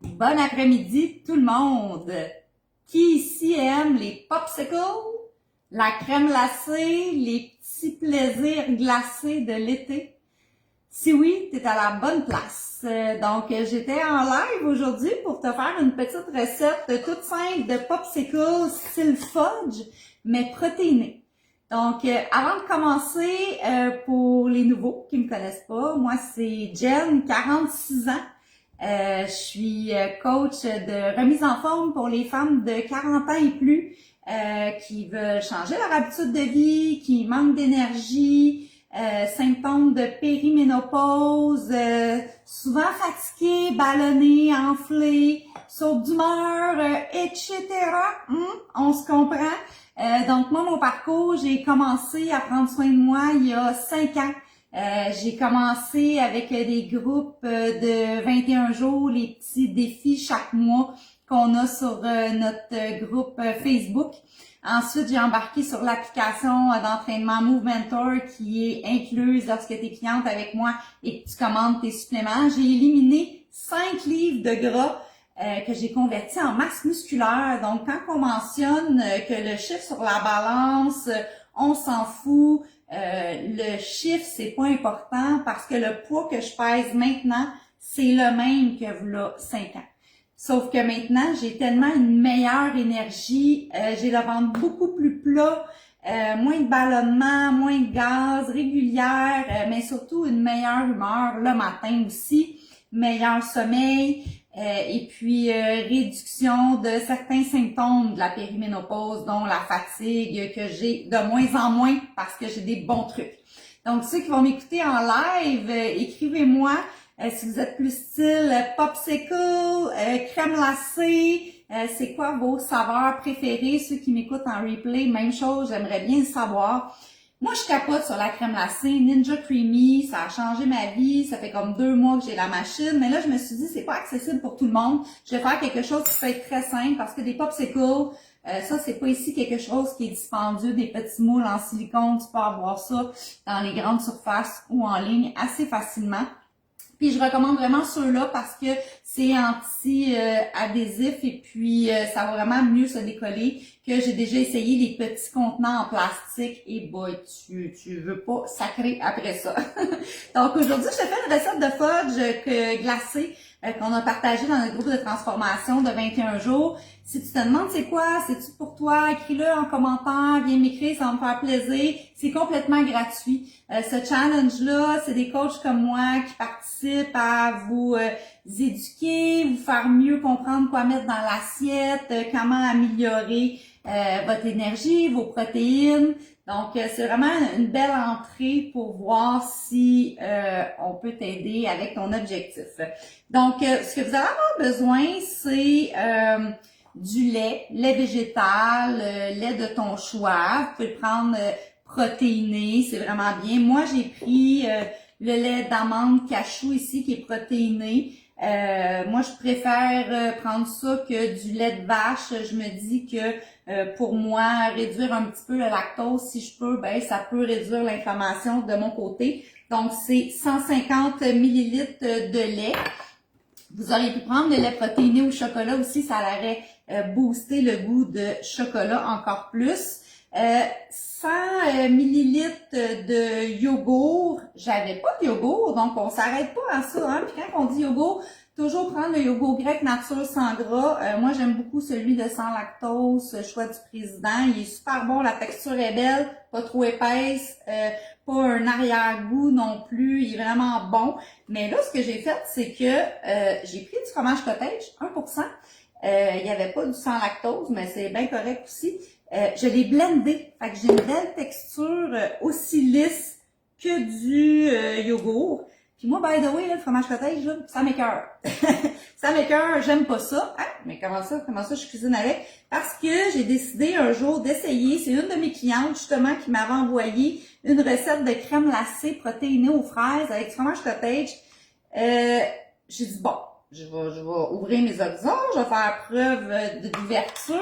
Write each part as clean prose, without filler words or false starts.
Bon après-midi tout le monde! Qui ici aime les popsicles, la crème glacée, les petits plaisirs glacés de l'été? Si oui, t'es à la bonne place. Donc, j'étais en live aujourd'hui pour te faire une petite recette toute simple de popsicles style fudge, mais protéinés. Donc, avant de commencer, pour les nouveaux qui me connaissent pas, moi c'est Jen, 46 ans. Je suis coach de remise en forme pour les femmes de 40 ans et plus qui veulent changer leur habitude de vie, qui manquent d'énergie, symptômes de périménopause, souvent fatiguées, ballonnées, enflées, saute d'humeur, etc. On se comprend. Donc moi, mon parcours, j'ai commencé à prendre soin de moi il y a 5 ans. J'ai commencé avec des groupes de 21 jours, les petits défis chaque mois qu'on a sur notre groupe Facebook. Ensuite, j'ai embarqué sur l'application d'entraînement Move Mentor qui est incluse lorsque tu es cliente avec moi et que tu commandes tes suppléments. J'ai éliminé 5 livres de gras que j'ai convertis en masse musculaire. Donc, quand on mentionne que le chiffre sur la balance, on s'en fout. Le chiffre, c'est pas important parce que le poids que je pèse maintenant, c'est le même que v'là 5 ans. Sauf que maintenant, j'ai tellement une meilleure énergie, j'ai le ventre beaucoup plus plat, moins de ballonnement, moins de gaz, régulière, mais surtout une meilleure humeur le matin aussi, meilleur sommeil, et puis réduction de certains symptômes de la périménopause, dont la fatigue que j'ai de moins en moins parce que j'ai des bons trucs. Donc, ceux qui vont m'écouter en live, écrivez-moi si vous êtes plus style popsicle, crème glacée, c'est quoi vos saveurs préférées? Ceux qui m'écoutent en replay, même chose, j'aimerais bien le savoir. Moi, je capote sur la crème glacée Ninja Creamy, ça a changé ma vie, ça fait comme 2 mois que j'ai la machine, mais là, je me suis dit, c'est pas accessible pour tout le monde. Je vais faire quelque chose qui peut être très simple parce que des popsicles, ça, c'est pas ici quelque chose qui est dispendieux, des petits moules en silicone, tu peux avoir ça dans les grandes surfaces ou en ligne assez facilement. Puis je recommande vraiment ceux-là parce que c'est anti-adhésif et puis ça va vraiment mieux se décoller que j'ai déjà essayé les petits contenants en plastique et boy, tu veux pas sacrer après ça. Donc aujourd'hui, je te fais une recette de fudge glacé qu'on a partagé dans notre groupe de transformation de 21 jours. Si tu te demandes c'est quoi, c'est-tu pour toi, écris-le en commentaire, viens m'écrire, ça va me faire plaisir. C'est complètement gratuit. Ce challenge-là, c'est des coachs comme moi qui participent à vous éduquer, vous faire mieux comprendre quoi mettre dans l'assiette, comment améliorer votre énergie, vos protéines. Donc, c'est vraiment une belle entrée pour voir si on peut t'aider avec ton objectif. Donc, ce que vous allez avoir besoin, c'est du lait végétal, lait de ton choix. Vous pouvez le prendre protéiné, c'est vraiment bien. Moi, j'ai pris le lait d'amande cachou ici qui est protéiné. Moi, je préfère prendre ça que du lait de vache. Je me dis que pour moi, réduire un petit peu le lactose, si je peux, ben ça peut réduire l'inflammation de mon côté. Donc, c'est 150 millilitres de lait. Vous auriez pu prendre le lait protéiné au chocolat aussi, ça aurait boosté le goût de chocolat encore plus. 100 millilitres de yogourt. J'avais pas de yogourt, donc on s'arrête pas à ça. Hein? Puis quand on dit yogourt, toujours prendre le yogourt grec nature sans gras. Moi, j'aime beaucoup celui de sans lactose, choix du président. Il est super bon, la texture est belle, pas trop épaisse, pas un arrière-goût non plus. Il est vraiment bon. Mais là, ce que j'ai fait, c'est que j'ai pris du fromage cottage, 1%. Il n'y avait pas du sans lactose, mais c'est bien correct aussi. Je l'ai blendé, fait que j'ai une belle texture aussi lisse que du yogourt. Puis moi, by the way, là, le fromage cottage, là, ça m'écoeure. Ça m'écoeure, j'aime pas ça. Ah, mais comment ça je cuisine avec? Parce que j'ai décidé un jour d'essayer, c'est une de mes clientes justement qui m'avait envoyé une recette de crème glacée protéinée aux fraises avec du fromage cottage. J'ai dit bon, je vais ouvrir mes horizons, je vais faire preuve d'ouverture,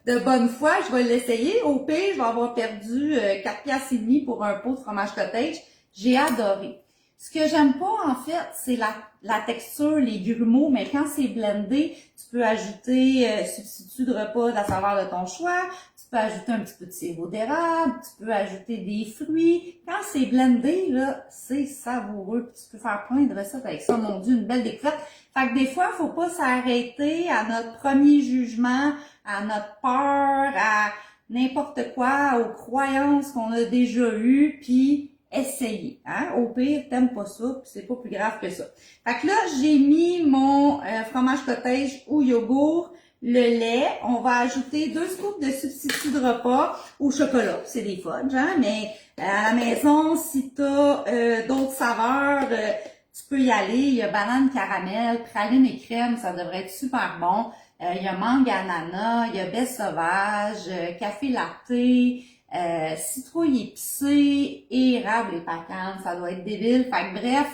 de bonne foi, je vais l'essayer. Au pire, je vais avoir perdu 4,5 $ pour un pot de fromage cottage. J'ai adoré. Ce que j'aime pas, en fait, c'est la texture, les grumeaux, mais quand c'est blendé, tu peux ajouter substitut de repas de la saveur de ton choix, tu peux ajouter un petit peu de sirop d'érable, tu peux ajouter des fruits. Quand c'est blendé, là, c'est savoureux. Puis tu peux faire plein de recettes avec ça. Mon Dieu, une belle découverte. Fait que des fois, faut pas s'arrêter à notre premier jugement, à notre peur, à n'importe quoi, aux croyances qu'on a déjà eues, puis essayer. Hein? Au pire, t'aimes pas ça, puis c'est pas plus grave que ça. Fait que là, j'ai mis mon fromage cottage au yogourt, le lait. On va ajouter 2 scoops de substitut de repas au chocolat. C'est des fudges, hein? Mais à la maison, si t'as d'autres saveurs, tu peux y aller. Il y a banane caramel, praline et crème, ça devrait être super bon. Il y a mangue ananas, il y a baie sauvage, café latte, citrouille épicée, érable et pacane, ça doit être débile. Fait que bref,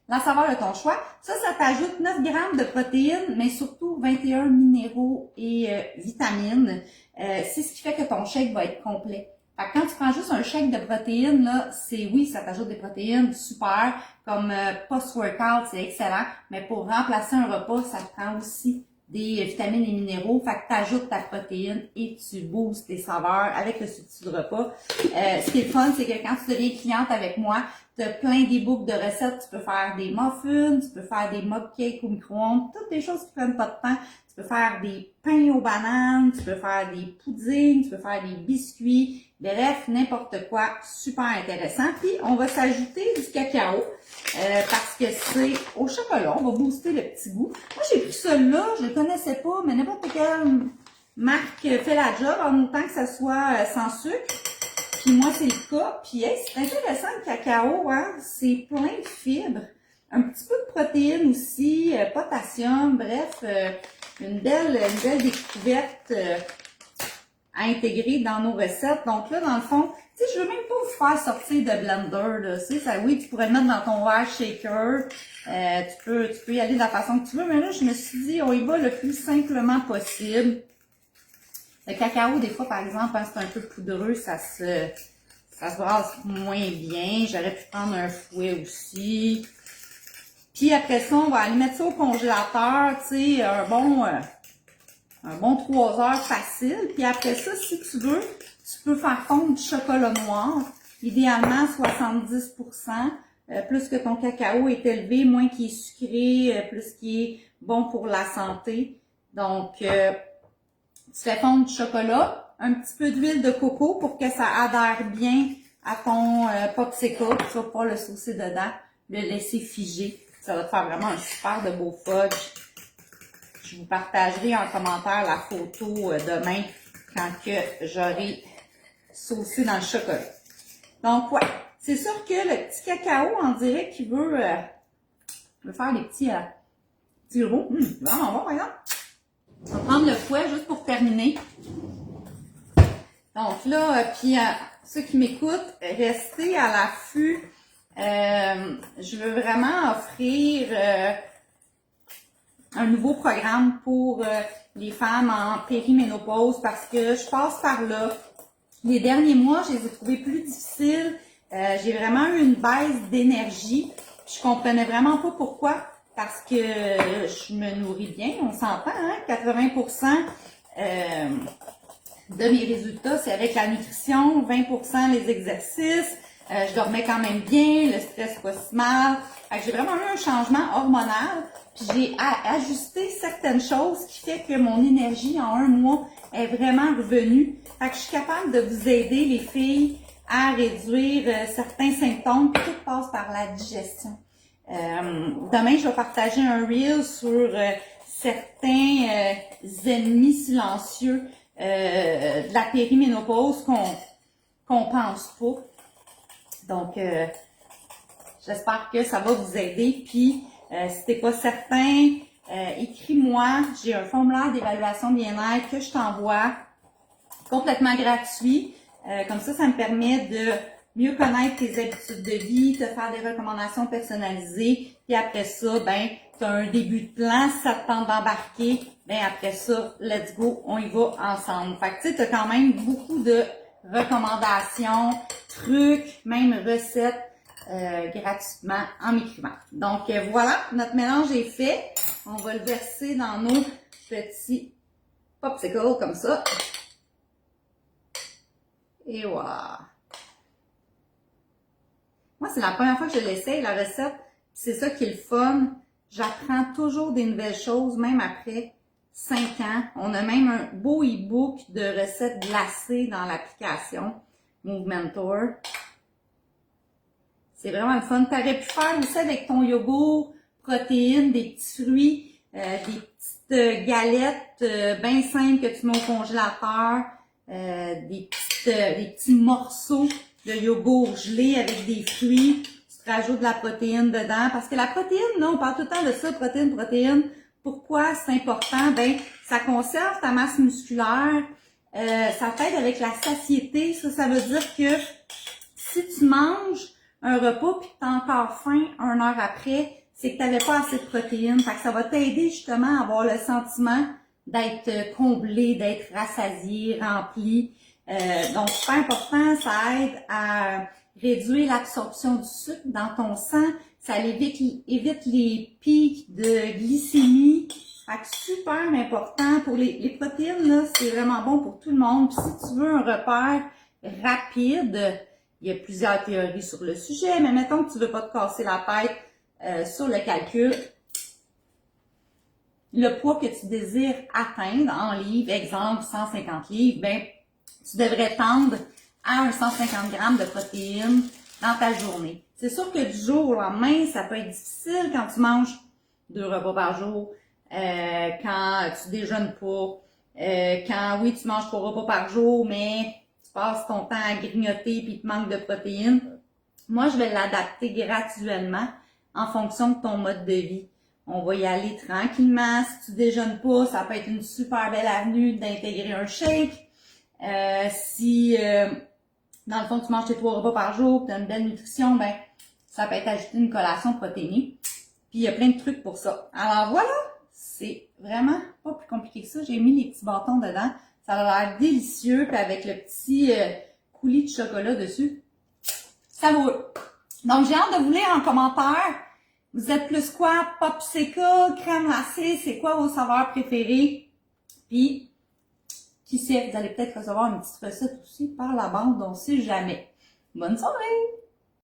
la saveur de ton choix. Ça t'ajoute 9 grammes de protéines, mais surtout 21 minéraux et vitamines. C'est ce qui fait que ton shake va être complet. Fait que quand tu prends juste un shake de protéines, là, oui, ça t'ajoute des protéines, super. Comme post-workout, c'est excellent. Mais pour remplacer un repas, ça te prend aussi des vitamines et minéraux. Fait que tu ajoutes ta protéine et tu boostes tes saveurs avec le substitut de repas. Ce qui est le fun, c'est que quand tu deviens cliente avec moi, tu as plein d'e-books de recettes. Tu peux faire des muffins, tu peux faire des mug cakes au micro-ondes, toutes des choses qui prennent pas de temps. Tu peux faire des pains aux bananes, tu peux faire des puddings, tu peux faire des biscuits. Bref, n'importe quoi, super intéressant. Puis, on va s'ajouter du cacao parce que c'est au chocolat. On va booster le petit goût. Moi, j'ai pris celui-là, je le connaissais pas, mais n'importe quelle marque fait la job, en autant que ça soit sans sucre. Puis moi, c'est le cas. Puis, hey, c'est intéressant le cacao, hein? C'est plein de fibres. Un petit peu de protéines aussi, potassium, bref, une belle découverte à intégrer dans nos recettes. Donc là, dans le fond, tu sais, je veux même pas vous faire sortir de blender, là. Tu sais, ça, oui, tu pourrais le mettre dans ton verre shaker. Tu peux y aller de la façon que tu veux. Mais là, je me suis dit, on y va le plus simplement possible. Le cacao, des fois, par exemple, hein, c'est un peu poudreux, ça se brasse moins bien. J'aurais pu prendre un fouet aussi. Puis après ça, on va aller mettre ça au congélateur, tu sais, un bon 3 heures facile. Puis après ça, si tu veux, tu peux faire fondre du chocolat noir. Idéalement 70%. Plus que ton cacao est élevé, moins qu'il est sucré, plus qu'il est bon pour la santé. Donc, tu fais fondre du chocolat, un petit peu d'huile de coco pour que ça adhère bien à ton popsicle. Tu vas pas le saucer dedans, le laisser figer. Ça va te faire vraiment un super de beau fudge. Je vous partagerai en commentaire la photo demain quand que j'aurai saucé dans le chocolat. Donc, ouais, c'est sûr que le petit cacao, on dirait qu'il veut faire des petits roues. Vraiment bon, par exemple. On va prendre le fouet juste pour terminer. Donc là, puis ceux qui m'écoutent, restez à l'affût. Je veux vraiment offrir un nouveau programme pour les femmes en périménopause parce que je passe par là. Les derniers mois, je les ai trouvés plus difficiles. J'ai vraiment eu une baisse d'énergie. Je comprenais vraiment pas pourquoi. Parce que je me nourris bien, on s'entend, hein? 80% de mes résultats, c'est avec la nutrition, 20% les exercices. Je dormais quand même bien, le stress pas si mal. J'ai vraiment eu un changement hormonal. Puis j'ai ajusté certaines choses qui fait que mon énergie en un mois est vraiment revenue. Fait que je suis capable de vous aider, les filles, à réduire certains symptômes. Tout passe par la digestion. Demain, je vais partager un reel sur certains ennemis silencieux de la périménopause qu'on pense pas. Donc, j'espère que ça va vous aider. Puis, si t'es pas certain, écris-moi. J'ai un formulaire d'évaluation bien-être que je t'envoie complètement gratuit. Comme ça me permet de mieux connaître tes habitudes de vie, te faire des recommandations personnalisées. Puis après ça, tu as un début de plan. Si ça te tente d'embarquer, après ça, let's go, on y va ensemble. Fait que tu sais, tu as quand même beaucoup de recommandations, trucs, même recettes gratuitement en m'écrivant. Donc voilà, notre mélange est fait. On va le verser dans nos petits popsicles comme ça. Et voilà. Moi, c'est la première fois que je l'essaye, la recette. C'est ça qui est le fun. J'apprends toujours des nouvelles choses, même après 5 ans. On a même un beau e-book de recettes glacées dans l'application Movementor. C'est vraiment le fun. Tu aurais pu faire aussi avec ton yogourt, protéines, des petits fruits, des petites galettes bien simples que tu mets au congélateur, des petits morceaux de yogourt gelé avec des fruits. Tu te rajoutes de la protéine dedans. Parce que la protéine, là, on parle tout le temps de ça, protéine. Pourquoi c'est important? Ben, ça conserve ta masse musculaire. Ça t'aide avec la satiété. Ça veut dire que si tu manges un repas puis que tu as encore faim 1 heure après, c'est que tu n'avais pas assez de protéines. Fait que ça va t'aider justement à avoir le sentiment d'être comblé, d'être rassasié, rempli. Donc, super important, ça aide à réduire l'absorption du sucre dans ton sang. Ça évite les pics de glycémie. Fait que super important pour les protéines, là, c'est vraiment bon pour tout le monde. Puis si tu veux un repère rapide, il y a plusieurs théories sur le sujet, mais mettons que tu veux pas te casser la tête sur le calcul. Le poids que tu désires atteindre en livres, exemple 150 livres, ben, tu devrais tendre à un 150 grammes de protéines dans ta journée. C'est sûr que du jour au lendemain, ça peut être difficile quand tu manges 2 repas par jour, quand tu déjeunes pas, quand oui, tu manges 3 repas par jour, mais tu passes ton temps à grignoter puis il te manque de protéines. Moi, je vais l'adapter graduellement en fonction de ton mode de vie. On va y aller tranquillement. Si tu déjeunes pas, ça peut être une super belle avenue d'intégrer un shake. Si dans le fond tu manges tes 3 repas par jour, tu as une belle nutrition, ben ça peut être ajouter une collation protéinée. Puis il y a plein de trucs pour ça. Alors voilà, c'est vraiment pas plus compliqué que ça. J'ai mis les petits bâtons dedans. Ça a l'air délicieux. Puis avec le petit coulis de chocolat dessus, ça vaut. Donc j'ai hâte de vous lire en commentaire. Vous êtes plus quoi? Popsicle, crème glacée, c'est quoi vos saveurs préférées? Puis, qui sait, vous allez peut-être recevoir une petite recette aussi par la bande, on ne sait jamais. Bonne soirée!